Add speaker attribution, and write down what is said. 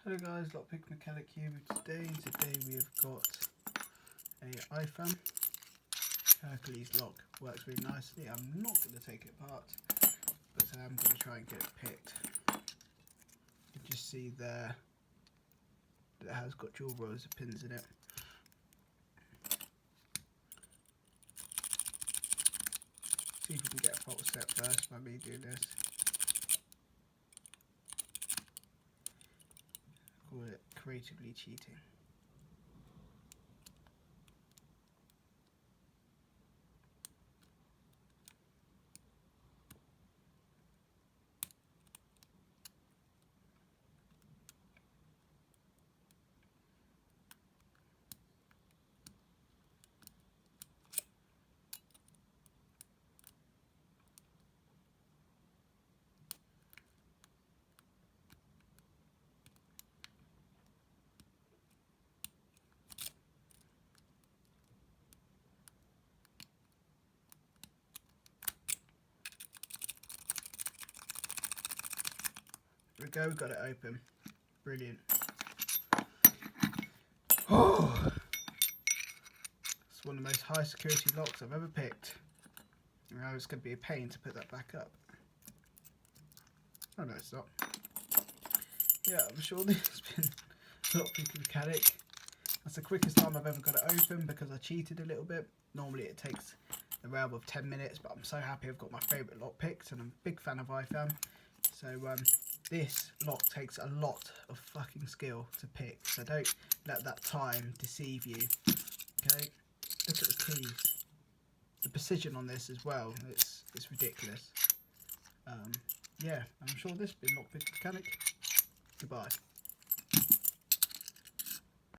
Speaker 1: Hello guys, Lockpick Mechanic here today, and today we have got a Ifam Hercules lock. Works really nicely. I'm not going to take it apart, but I am going to try and get it picked. You can just see there that it has got dual rows of pins in it. See if we can get a fault set first by me doing this. Call it creatively cheating. There we go, we got it open. Brilliant. Oh! It's one of the most high security locks I've ever picked. Now it's going to be a pain to put that back up. Oh no, it's not. Yeah, I'm sure this has been Lockpick Mechanic. That's the quickest time I've ever got it open because I cheated a little bit. Normally it takes the realm of 10 minutes, but I'm so happy I've got my favourite lock picked, and I'm a big fan of Ifam. So this lock takes a lot of fucking skill to pick, so don't let that time deceive you. Okay, look at the keys. The precision on this as well, it's ridiculous. Yeah, I'm sure this has been Lockpick Mechanic. Goodbye.